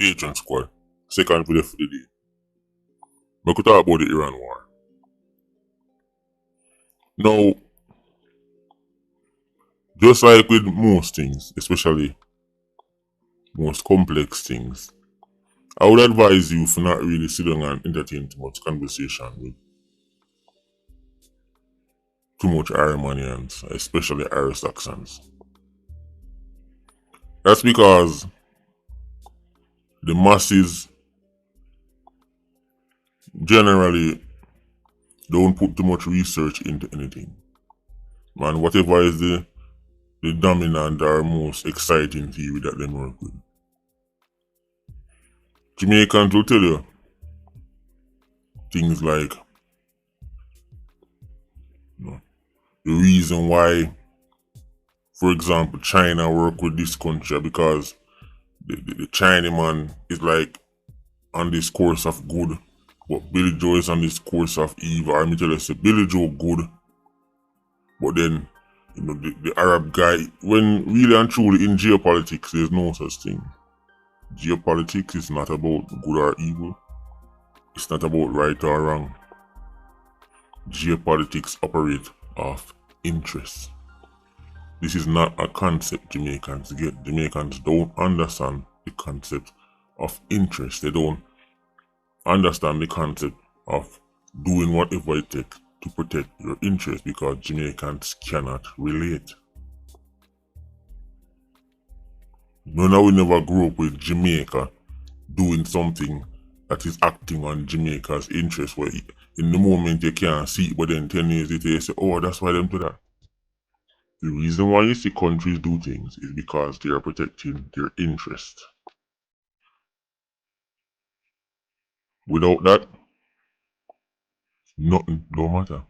Patron Squad. Second video for the day. We could talk about the Iran war. Now, just like with most things, especially most complex things, I would advise you to not really sit down and entertain too much conversation with too much Armenians, especially Anglo-Saxons. That's because the masses generally don't put too much research into anything. Man, whatever is the dominant or most exciting theory that they work with. Jamaicans will tell you things like the reason why, for example, China work with this country because the Chinaman is like on this course of good, but Billy Joe is on this course of evil. I mean, tell you, say Billy Joe good, but then the Arab guy, when really and truly in geopolitics, there's no such thing. Geopolitics is not about good or evil. It's not about right or wrong. Geopolitics operate off interest. This is not a concept Jamaicans get. Jamaicans don't understand the concept of interest. They don't understand the concept of doing whatever it takes to protect your interest because Jamaicans cannot relate. None of we never grew up with Jamaica doing something that is acting on Jamaica's interest where in the moment you can't see it, but then 10 years later you say, oh, that's why them do that. The reason why you see countries do things is because they are protecting their interest. Without that, nothing don't matter.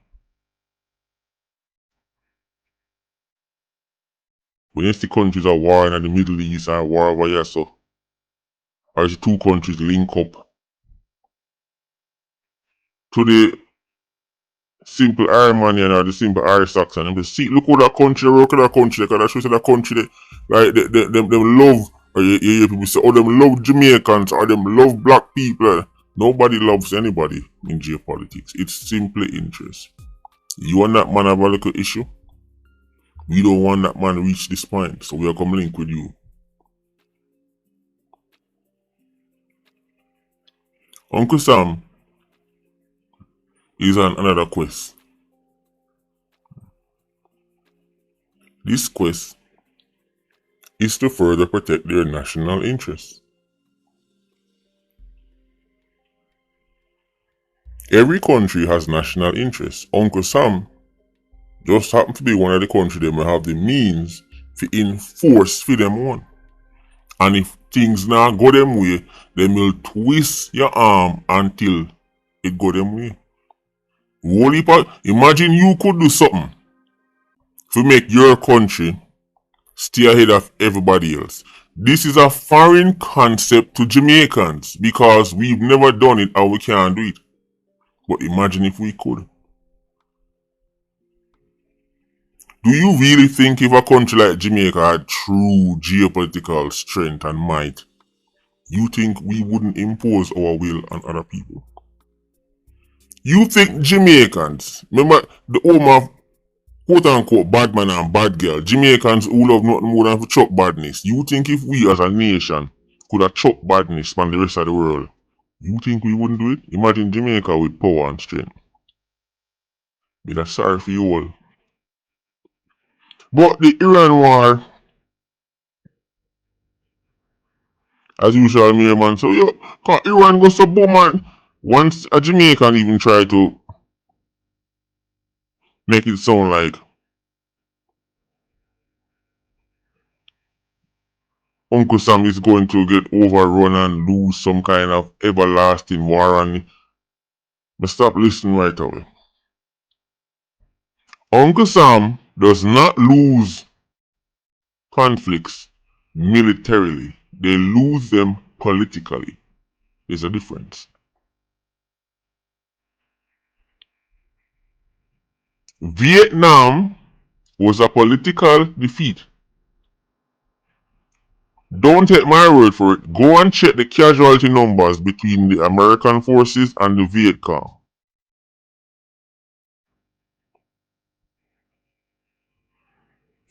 When you see countries are warring in the Middle East and war over here, so or the two countries link up to the simple Armenian or the simple Anglo-Saxon, and see, look how that country, look at that country, because that shows that country, like, them love, or you hear people say, oh, them love Jamaicans, or them love black people. Nobody loves anybody in geopolitics. It's simply interest. You and that man have a little issue. We don't want that man to reach this point, so we are coming link with you. Uncle Sam is on another quest. This quest is to further protect their national interests. Every country has national interests. Uncle Sam just happen to be one of the countries that may have the means to enforce for them one. And if things now go them way, they will twist your arm until it go them way. Imagine you could do something to make your country stay ahead of everybody else. This is a foreign concept to Jamaicans because we've never done it and we can't do it. But imagine if we could. Do you really think if a country like Jamaica had true geopolitical strength and might, you think we wouldn't impose our will on other people? You think Jamaicans, remember the home of quote-unquote bad man and bad girl, Jamaicans who love nothing more than to chop badness. You think if we as a nation could have chopped badness from the rest of the world, you think we wouldn't do it? Imagine Jamaica with power and strength. Be that sorry for you all. But the Iran war, as usual, me man, so yo, cause Iran goes so boom man. Once a Jamaican even try to make it sound like Uncle Sam is going to get overrun and lose some kind of everlasting war and I stop listening right away. Uncle Sam does not lose conflicts militarily. They lose them politically. There's a difference. Vietnam was a political defeat. Don't take my word for it. Go and check the casualty numbers between the American forces and the Viet Cong.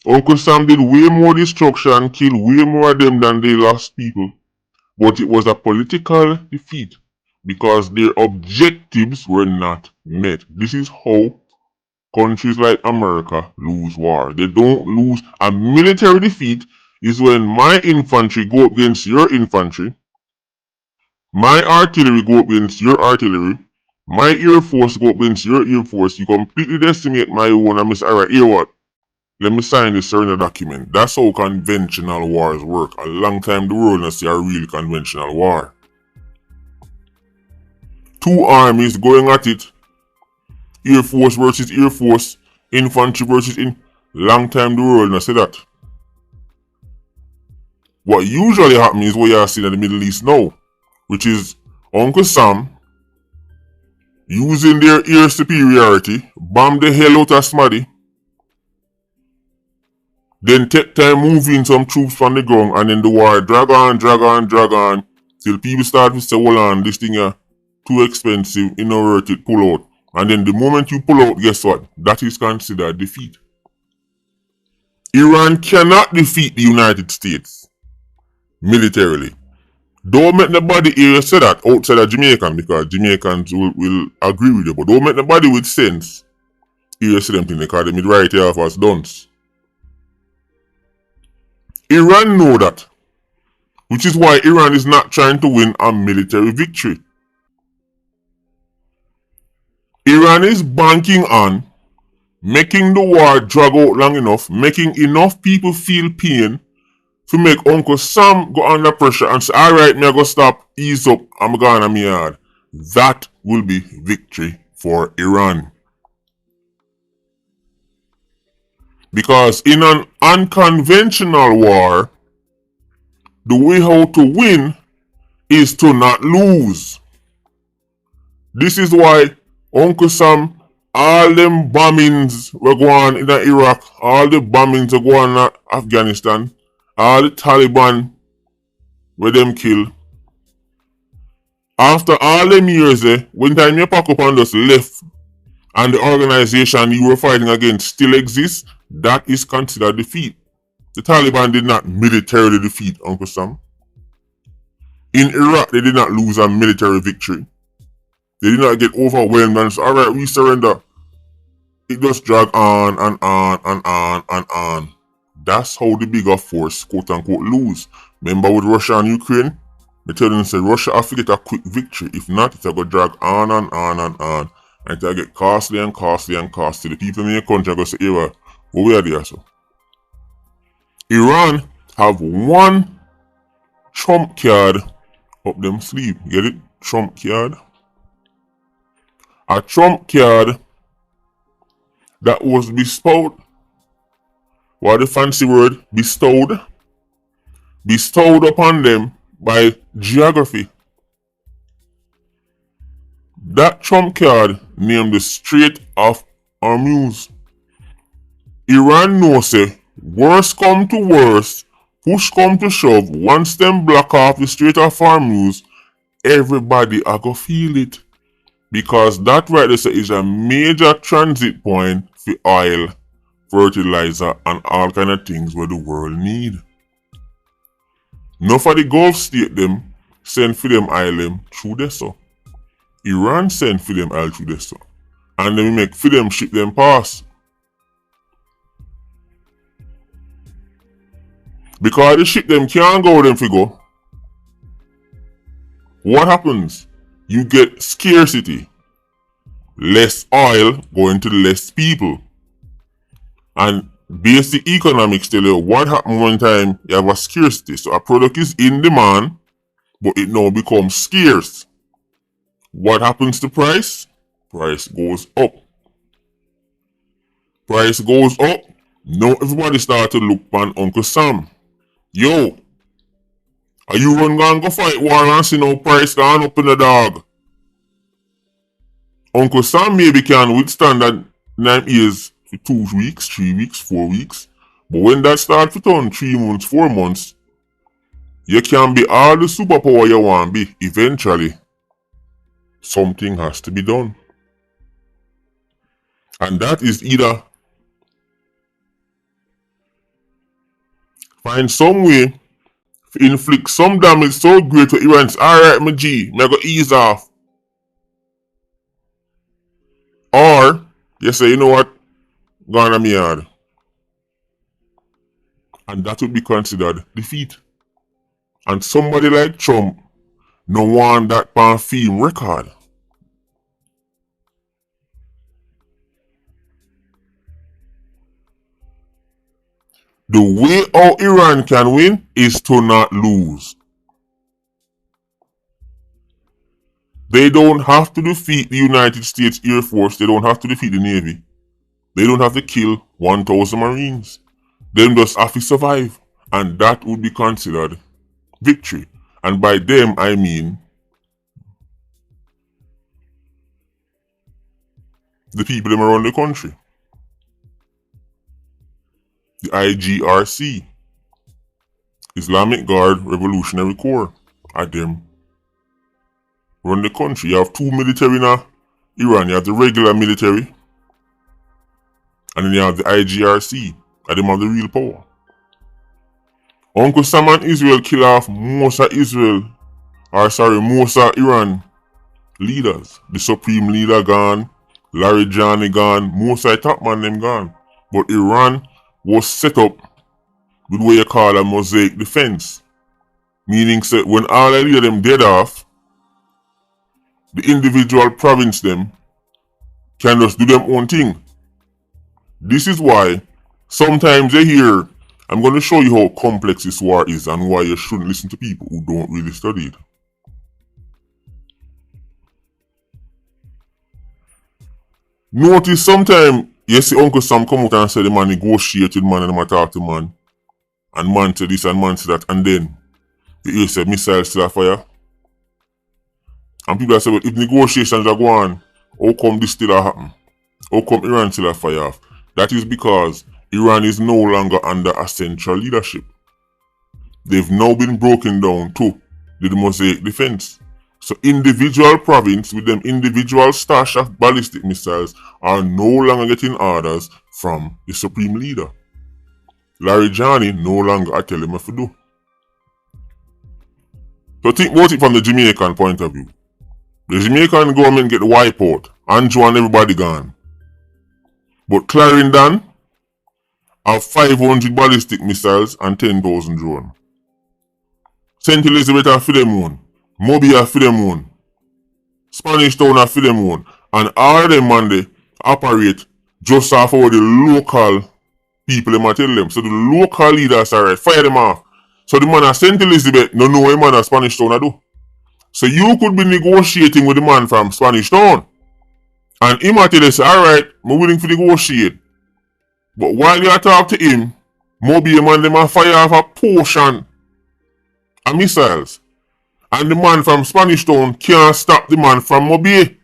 Uncle Sam did way more destruction, killed way more of them than they lost people. But it was a political defeat because their objectives were not met. This is how countries like America lose war. They don't lose. A military defeat is when my infantry go up against your infantry, my artillery go up against your artillery, my air force go up against your air force. You completely decimate my own and miss, alright, hear what? Let me sign this surrender document. That's how conventional wars work. A long time the world not see a real conventional war. Two armies going at it. Air Force versus Air Force. Infantry versus long time the world not see that. What usually happens is what you are seeing in the Middle East now. Which is Uncle Sam using their air superiority, bomb the hell out of somebody, then take time moving some troops from the ground, and then the war drag on, till people start to say, hold on, this thing is too expensive, in order to pull out. And then the moment you pull out, guess what? That is considered defeat. Iran cannot defeat the United States militarily. Don't make nobody here say that outside of Jamaican, because Jamaicans will agree with you, but don't make nobody with sense here say them things because they made right here off as dunce. Iran know that, which is why Iran is not trying to win a military victory. Iran is banking on making the war drag out long enough, making enough people feel pain to make Uncle Sam go under pressure and say, alright, me I go stop, ease up, I'm going on my yard. That will be victory for Iran. Because in an unconventional war, the way how to win is to not lose. This is why Uncle Sam, all them bombings were going in Iraq, all the bombings were going in Afghanistan, all the Taliban were them kill. After all them years, when time you pack up and just left and the organization you were fighting against still exists, that is considered defeat. The Taliban did not militarily defeat Uncle Sam. In Iraq, they did not lose a military victory. They did not get overwhelmed and say, alright, we surrender. It just drag on and on and on and on. That's how the bigger force, quote unquote, lose. Remember with Russia and Ukraine? They tell them, say, Russia have to get a quick victory. If not, it'll go drag on and on and on. And it'll get costly and costly and costly. The people in your country are going to say, hey, well, what we are there, so? Iran have one trump card up them sleeve. Get it? Trump card. A trump card that was bestowed. What the fancy word? Bestowed. Bestowed upon them by geography. That trump card named the Strait of Hormuz. Iran knows say, worst come to worst, push come to shove, once them block off the Strait of Hormuz, everybody are go feel it. Because that right there is a major transit point for oil, fertilizer, and all kind of things where the world need. Enough of the Gulf state them send for them oil them through this so. Iran send for them oil through this so. And then we make for them ship them pass. Because the ship them can't go them figure. What happens? You get scarcity. Less oil going to less people. And basic economics tell you what happens one time you have a scarcity. So a product is in demand, but it now becomes scarce. What happens to price? Price goes up. Price goes up. Now everybody start to look on Uncle Sam. Yo, are you gonna go fight war and see no price gone up in the dog? Uncle Sam maybe can withstand that 9 years for 2 weeks, 3 weeks, 4 weeks. But when that starts to turn 3 months, 4 months, You can be all the superpower you want to be. Eventually, something has to be done. And that is either find some way to inflict some damage so great to Iran's alright, my G, me go ease off. Or, you say, you know what, gone on me yard. And that would be considered defeat. And somebody like Trump no want that on film record. The way how Iran can win is to not lose. They don't have to defeat the United States Air Force. They don't have to defeat the Navy. They don't have to kill 1,000 Marines. They just have to survive. And that would be considered victory. And by them, I mean the people that around the country. The IRGC, Islamic Guard Revolutionary Corps, are them run the country. You have two military now. Iran, you have the regular military, and then you have the IRGC, and them have the real power. Uncle Sam and Israel kill off most of Iran leaders. The Supreme Leader gone, Larry Johnny gone, most of the top man them gone. But Iran was set up with what you call a mosaic defense. Meaning say when all of them dead off, the individual province them can just do them own thing. This is why sometimes you hear, I'm going to show you how complex this war is and why you shouldn't listen to people who don't really study it. Notice sometimes you see Uncle Sam come out and say the man negotiate with man and the man talk to man. And man say this and man say that, and then you hear say missiles still a fire. And people say, well, if negotiations are going on, how come this still a happen? How come Iran still a fire off? That is because Iran is no longer under a central leadership. They've now been broken down to the mosaic defense. So individual province with them individual stash of ballistic missiles are no longer getting orders from the supreme leader. Larry Johnny no longer I tell him what to do. So think about it from the Jamaican point of view. The Jamaican government get wiped out, Andrew and everybody gone. But Clarendon have 500 ballistic missiles and 10,000 drones. St. Elizabeth have for them one. Moby have for them one. Spanish Town have for them one. And all them man they operate just off of the local people them tell them. So the local leaders are right, fire them off. So the man at St. Elizabeth no know what man at Spanish Town do. So you could be negotiating with the man from Spanish Town. And him a tell you say, alright, I'm willing to negotiate. But while you talk to him, Moby man them a fire off a portion of missiles. And the man from Spanish Town can't stop the man from Moby.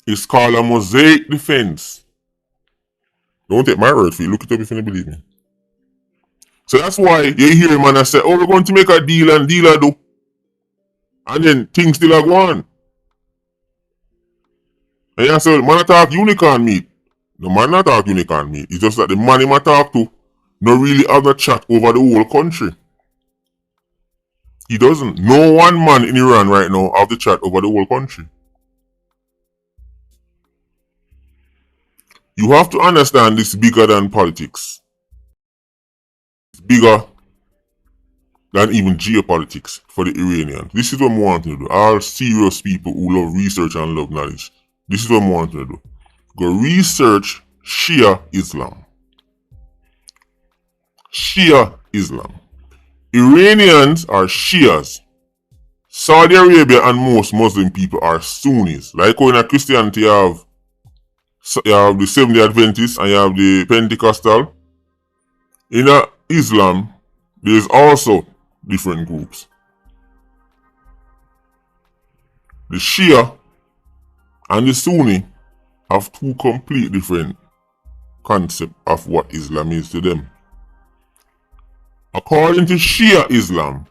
It's called a mosaic defense. Don't take my word for it, look it up if you don't believe me. So that's why you hear a man say, oh, we're going to make a deal and dealer do. And then things still are going. And you say, man talk unicorn meat. The man not talk unicorn meat. It's just that the man he talk to no really have a chat over the whole country. He doesn't. No one man in Iran right now have the chat over the whole country. You have to understand this bigger than politics. It's bigger than even geopolitics for the Iranians. This is what I'm wanting to do. All serious people who love research and love knowledge. This is what I'm wanting to do. Go research Shia Islam. Shia Islam. Iranians are Shias. Saudi Arabia and most Muslim people are Sunnis. Like how in Christianity you have the Seventh-day Adventists and you have the Pentecostal. In Islam, there is also different groups. The Shia and the Sunni have two complete different concepts of what Islam is to them. According to Shia Islam,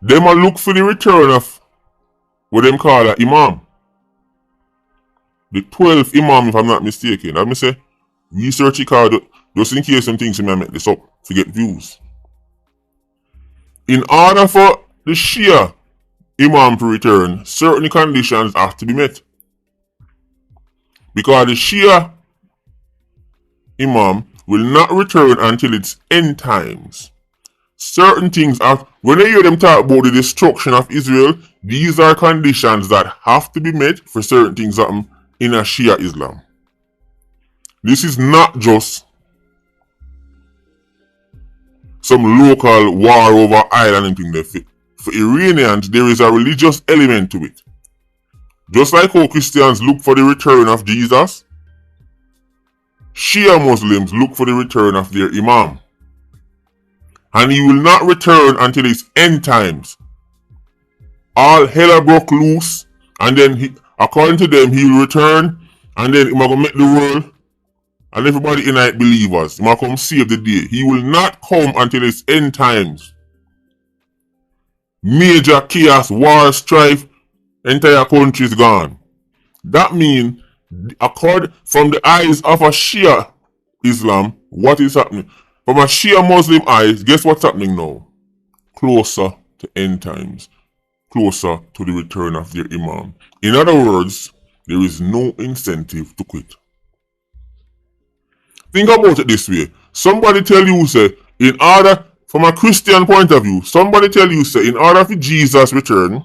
Them a look for the return of what them call a imam. The 12th imam, if I'm not mistaken. I me say, research it card just in case some things you may make this up to get views. In order for the Shia imam to return, certain conditions have to be met. Because the Shia imam will not return until its end times. Certain things are, when you hear them talk about the destruction of Israel, these are conditions that have to be met for certain things happen in a Shia Islam. This is not just some local war over island and thing there. For Iranians, there is a religious element to it. Just like how Christians look for the return of Jesus, Shia Muslims look for the return of their Imam. And he will not return until his end times. All hell broke loose, and then according to them, he will return, and then he will go make the world, and everybody in it believers. He will come save the day. He will not come until his end times. Major chaos, war, strife, entire country is gone. That means, from the eyes of a Shia Islam, what is happening? From a Shia Muslim eyes, guess what's happening now? Closer to end times. Closer to the return of their Imam. In other words, there is no incentive to quit. Think about it this way. Somebody tell you, say, from a Christian point of view, somebody tell you, say, in order for Jesus return,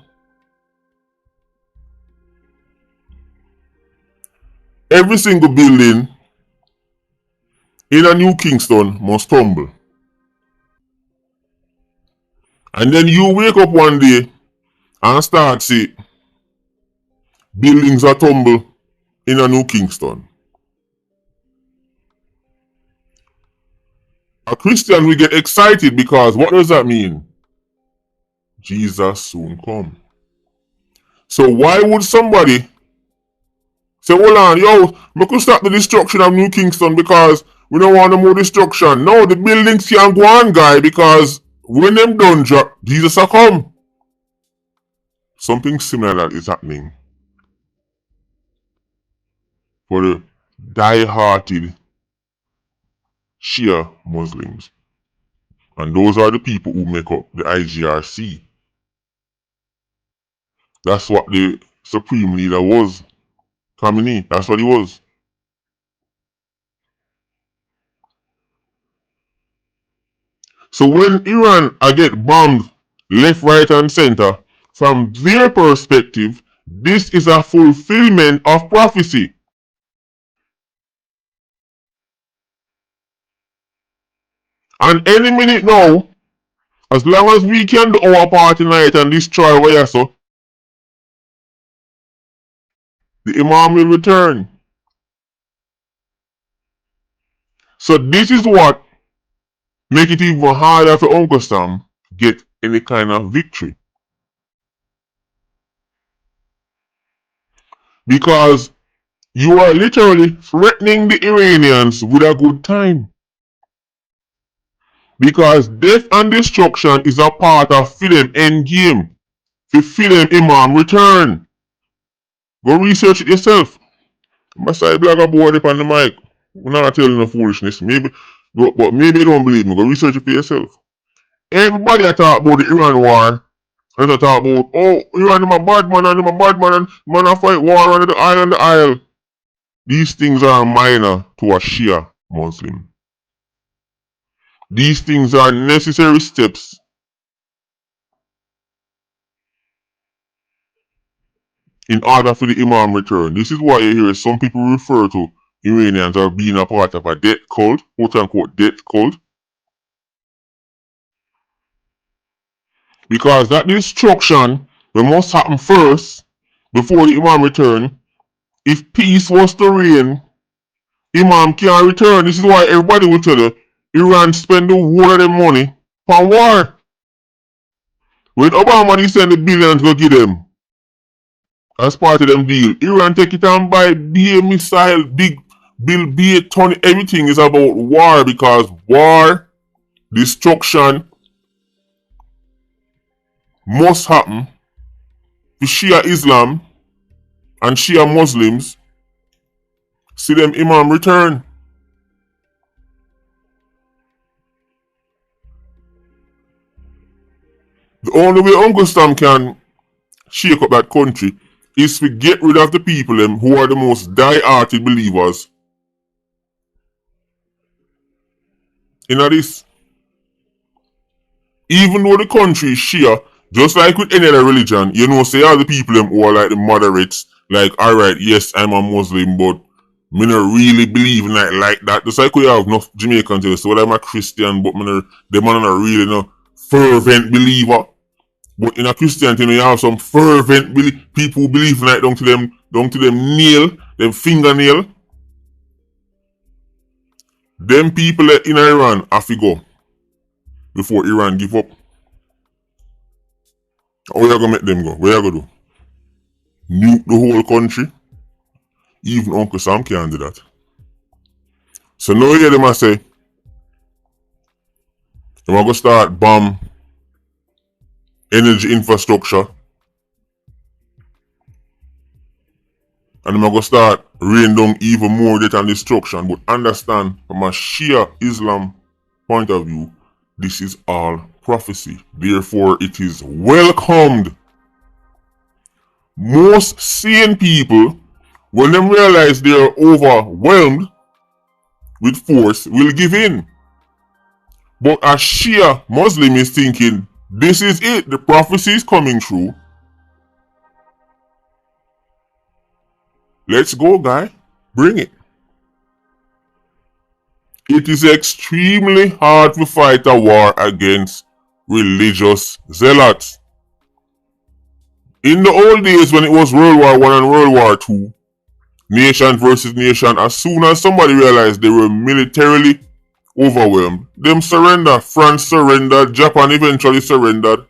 every single building in a New Kingston must tumble. And then you wake up one day and start see buildings are tumble in a New Kingston. A Christian will get excited because what does that mean? Jesus soon come. So why would somebody say, hold on, yo, we could stop the destruction of New Kingston because we don't want no more destruction. No, the buildings can't go on, guy, because when them done drop, Jesus will come. Something similar is happening for the die-hearted Shia Muslims. And those are the people who make up the IRGC. That's what the supreme leader was. Khamenei, that's what he was. So when Iran get bombed left, right and center, from their perspective, this is a fulfillment of prophecy. And any minute now, as long as we can do our part tonight and destroy Wayaso, the Imam will return. So this is what make it even harder for Uncle Sam get any kind of victory. Because you are literally threatening the Iranians with a good time. Because death and destruction is a part of film endgame. For film Imam return. Go research it yourself. My side blogger board up on the mic. We're not telling no foolishness. But maybe you don't believe me. Go research it for yourself. Everybody talk about the Iran war. And they talk about, oh, Iran is a bad man and a bad man and man a fight war on the isle. These things are minor to a Shia Muslim. These things are necessary steps in order for the Imam return. This is why you hear some people refer to Iranians as being a part of a death cult, quote unquote death cult. Because that destruction will must happen first before the Imam return. If peace was to reign, Imam can't return. This is why everybody will tell you Iran spend the whole of their money for war. When Obama send the billions go give them as part of them deal, Iran take it and buy BA missile, big bill, BA ton, everything is about war because war, destruction, must happen for Shia Islam and Shia Muslims see them Imam return. The only way Uncle Sam can shake up that country is to get rid of the people them who are the most die-hearted believers in this. Even though the country is Shia, just like with any other religion, you know, say all the people them who are like the moderates, like, alright, yes, I'm a Muslim, but me not really believe in like that. Just like we have enough Jamaicans tell us, well, I'm a Christian, but them are not really no fervent believer. But in a Christianity, you have some fervent people who believe in it down to them nail, them fingernail. Them people in Iran have to go before Iran give up. How you gonna make them go? What you gonna do? Nuke the whole country? Even Uncle Sam can't do that. So now you hear them say, they're gonna start bomb energy infrastructure, and they're gonna start rain down even more death and destruction. But understand, from a Shia Islam point of view, this is all prophecy. Therefore, it is welcomed. Most sane people, when they realize they are overwhelmed with force, will give in. But a Shia Muslim is thinking, this is it, the prophecy is coming true. Let's go, guy. Bring it. It is extremely hard to fight a war against religious zealots. In the old days when it was World War I and World War II, nation versus nation, as soon as somebody realized they were militarily overwhelmed, them surrender. France surrendered, Japan eventually surrendered.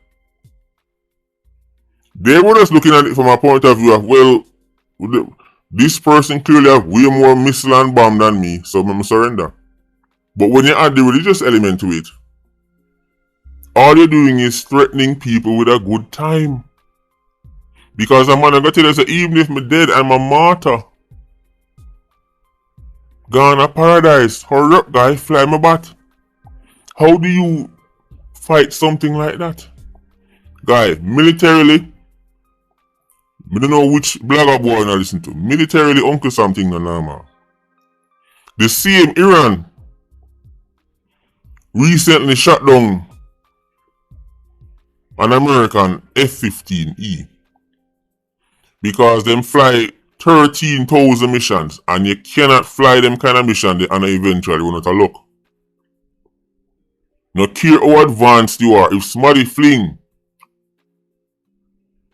They were just looking at it from a point of view of, well, this person clearly have way more missile and bomb than me, so I'm going to surrender. But when you add the religious element to it, all you're doing is threatening people with a good time. Because a man, I'm going to tell you, so even if I'm dead, I'm a martyr. Gone to paradise. Hurry up, guy, fly my bat. How do you fight something like that? Guy, militarily, I don't know which blogger boy I listen to. Militarily, Uncle something no normal. The same Iran recently shot down an American F-15E because them fly 13,000 missions and you cannot fly them kind of mission and eventually run out of luck. No care how advanced you are, if somebody fling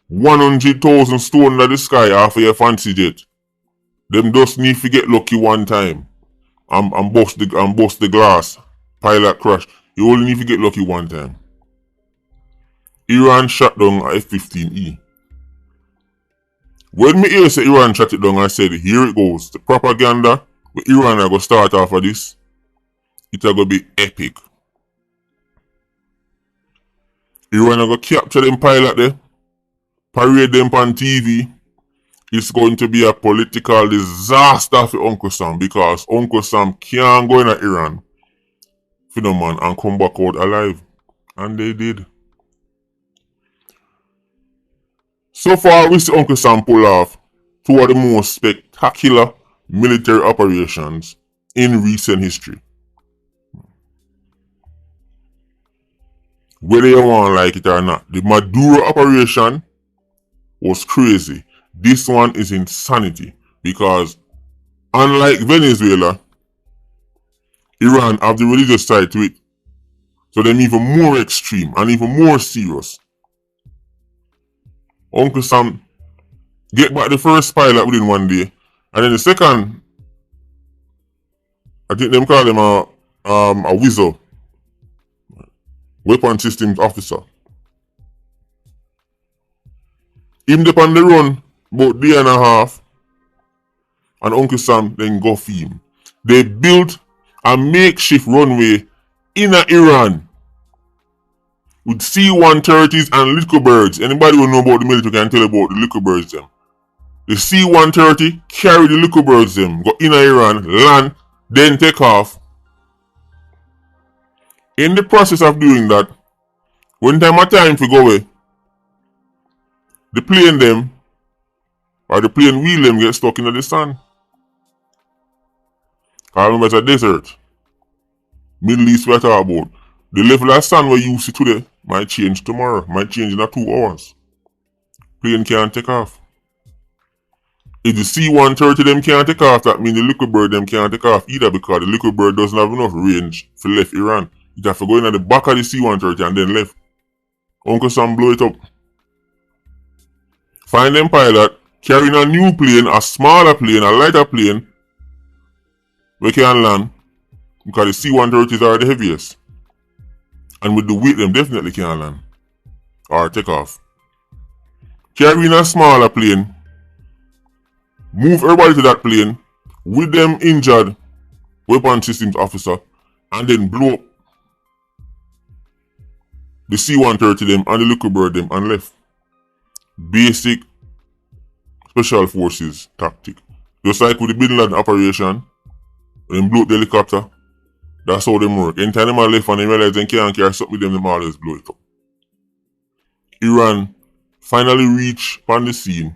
100,000 stone in the sky after your fancy jet, them just need to get lucky one time and bust the glass, pilot crash. You only need to get lucky one time. Iran shot down a F-15E. When me hear say Iran shot it down, I said, here it goes. The propaganda with Iran are going to start off of this. It's going to be epic. Iran are going to capture them pilot there, parade them on TV. It's going to be a political disaster for Uncle Sam because Uncle Sam can't go in Iran for no man and come back out alive. And they did. So far, we see Uncle Sam pull off two of the most spectacular military operations in recent history. Whether you want to like it or not, the Maduro operation was crazy. This one is insanity because unlike Venezuela, Iran have the religious side to it. So they're even more extreme and even more serious. Uncle Sam get back the first pilot within one day, and then the second, I think them call him a wizard, weapon systems officer. Him dep on the run about day and a half, and Uncle Sam then go for him. They built a makeshift runway in Iran with C-130s and little birds. Anybody who know about the military can tell about the little birds them. The C-130 carry the little birds them, go in Iran, land, then take off. In the process of doing that, when time to go away, the plane them, or the plane wheel them get stuck in the sun. I remember it's a desert. Middle East we talk about. The level of sun we use today might change tomorrow, might change in 2 hours. Plane can't take off. If the C-130 them can't take off, that means the little bird them can't take off either, because the little bird doesn't have enough range for left Iran. It have to go in at the back of the C-130 and then left. Uncle Sam blow it up. Find them pilot carrying a new plane, a smaller plane, a lighter plane, we can land, because the C-130s are the heaviest. And with the weight them definitely can land. Or take off. Carrying a smaller plane, move everybody to that plane with them injured weapon systems officer, and then blow up the C-130 them and the little bird them and left. Basic special forces tactic. Just like with the Bin Laden operation, when they blow up the helicopter, that's how them work. Anytime them are left and they realize they can't carry something with them, they always blow it up. Iran finally reached on the scene,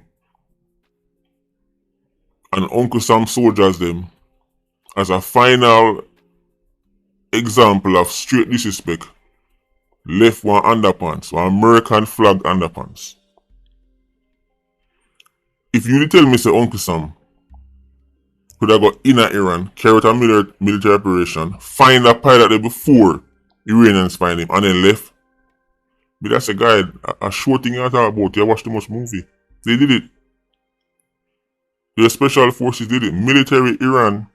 and Uncle Sam soldiers them, as a final example of straight disrespect, left one underpants, one American flagged underpants. If you tell me say Uncle Sam could have got in Iran, carry out a military operation, find a pilot there before Iranians find him, and then left, but that's a guy, a short thing you talk about. You watch too much movie. They did it. The special forces did it. Military Iran.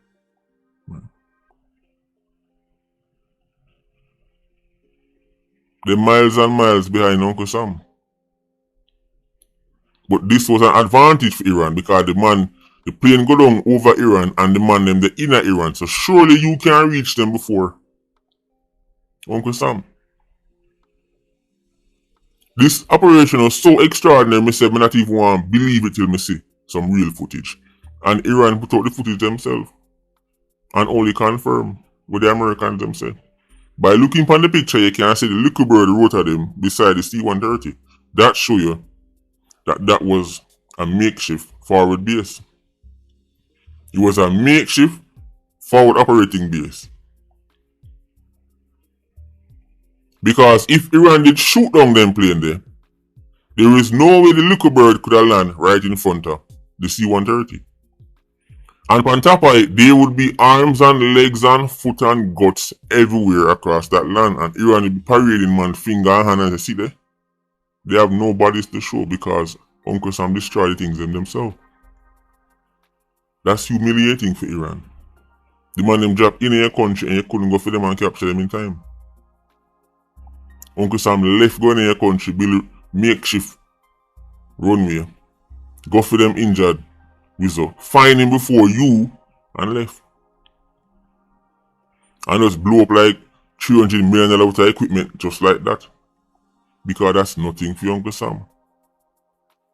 They're miles and miles behind Uncle Sam. But this was an advantage for Iran, because the plane go down over Iran and the man them the inner Iran. So surely you can reach them before Uncle Sam. This operation was so extraordinary, I said I not even want to believe it till I see some real footage. And Iran put out the footage themselves and only confirm what the Americans them said. By looking upon the picture, you can see the little bird rotor them beside the C-130. That show you that was a makeshift forward base. It was a makeshift forward operating base. Because if Iran did shoot down them plane there is no way the little bird could have landed right in front of the C-130. And on top of it, there would be arms and legs and foot and guts everywhere across that land, and Iran would be parading man finger and hand and say, see there? They have no bodies to show because Uncle Sam destroyed the things themselves. That's humiliating for Iran. The man them drop in your country and you couldn't go for them and capture them in time. Uncle Sam left going in your country, build makeshift runway, go for them injured wizard, find him before you, and left. And just blow up like $300 million worth of equipment just like that. Because that's nothing for Uncle Sam.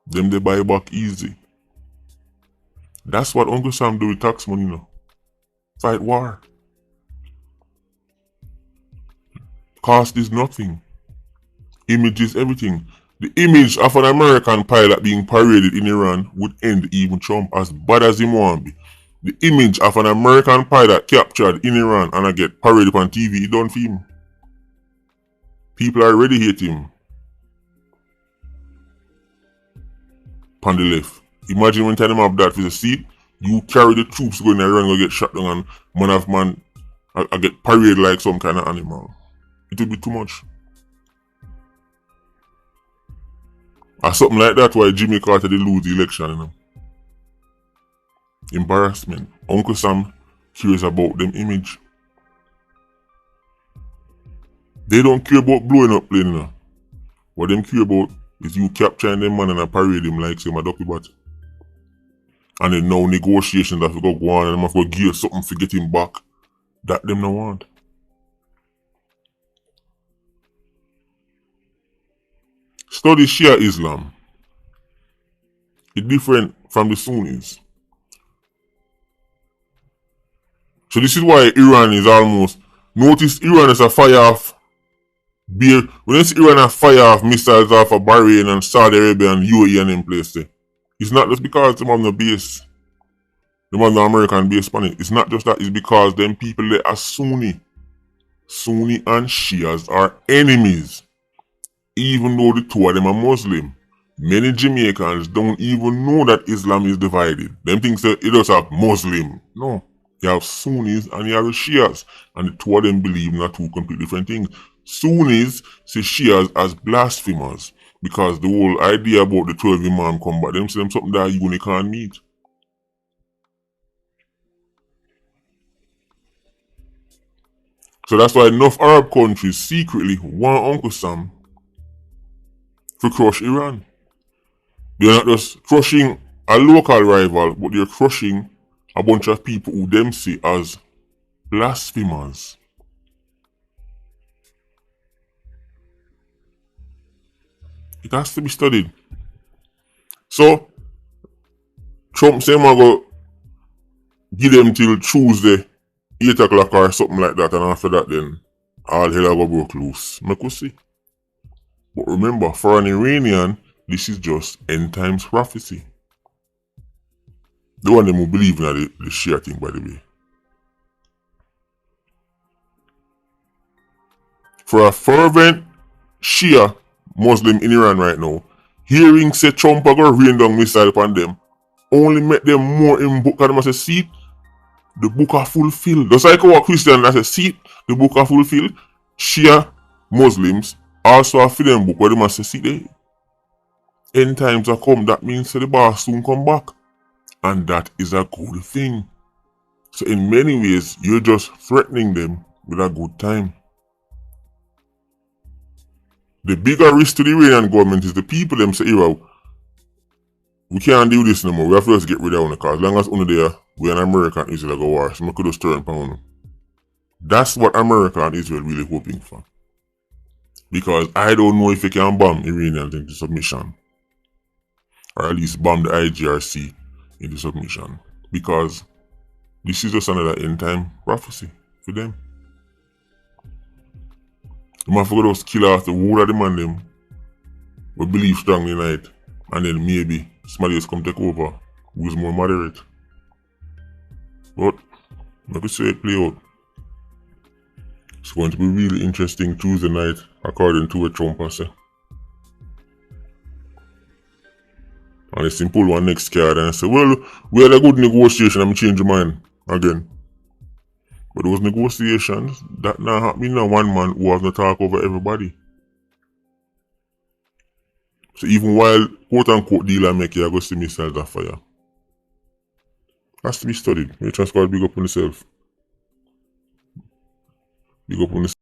Them they buy back easy. That's what Uncle Sam do with tax money now. Fight war. Cost is nothing. Image is everything. The image of an American pilot being paraded in Iran would end even Trump, as bad as him want be. The image of an American pilot captured in Iran and I get paraded on TV, it don't for him. People already hate him. On the left. Imagine when time have that for the seat, you carry the troops going in Iran and get shot down and man of man I get paraded like some kind of animal. It would be too much. Or something like that why Jimmy Carter did lose the election, you know. Embarrassment. Uncle Sam cares about them image. They don't care about blowing up plane, you know. What them care about is you capturing them man and parade him like some a ducky bat. And then now negotiations have to go on and them have to gear something to get him back. That them no want. Study Shia Islam. It's different from the Sunnis. So this is why Iran is almost... Notice Iran is a fire off... When you see Iran a fire off missiles off of Bahrain and Saudi Arabia and UAE and them place there, it's not just because them have no base. Them have no American base on it. It's not just that, it's because them people there are Sunni. Sunni and Shias are enemies. Even though the two of them are Muslim. Many Jamaicans don't even know that Islam is divided. Them think that it does have Muslim. No. You have Sunnis and you have the Shias. And the two of them believe in two completely different things. Sunnis see Shias as blasphemers. Because the whole idea about the 12 Imam combat, them say them something that you can't meet. So that's why enough Arab countries secretly want Uncle Sam to crush Iran. They're not just crushing a local rival, but they're crushing a bunch of people who them see as blasphemers. It has to be studied. So, Trump say I'm going to give them till Tuesday, 8 o'clock or something like that, and after that then, all hell will go broke loose. I could see. But remember, for an Iranian, this is just end times prophecy. The one them who believe in the Shia thing, by the way. For a fervent Shia Muslim in Iran right now, hearing say Trump are going to rain down missile upon them, only make them more in book. Because them say, see, the book are fulfilled. Just like our Christian that say, see, the book are fulfilled. Shia Muslims also have for them book where they must say, see, they end times are come. That means the boss soon come back. And that is a good thing. So in many ways, you're just threatening them with a good time. The bigger risk to the Iranian government is the people them say, we can't do this no more. We have to just get rid of them because as long as under there, we and America and Israel go war. So we could just turn upon them. That's what America and Israel really hoping for. Because I don't know if they can bomb Iranians into submission. Or at least bomb the IRGC into submission. Because this is just another end time prophecy for them. You might forget us kill off the whole of the man them. We believe strongly in it. And then maybe somebody else come take over who is more moderate. But like we say it play out. It's going to be really interesting Tuesday night according to what Trump has said. And it's simple one next card and say, well, we had a good negotiation, I'm changing mind again. But those negotiations, that not happening now one man who has to talk over everybody. So even while quote unquote dealer make you go see missiles of fire. Has to be studied. You just gotta big up on yourself. Big up on yourself.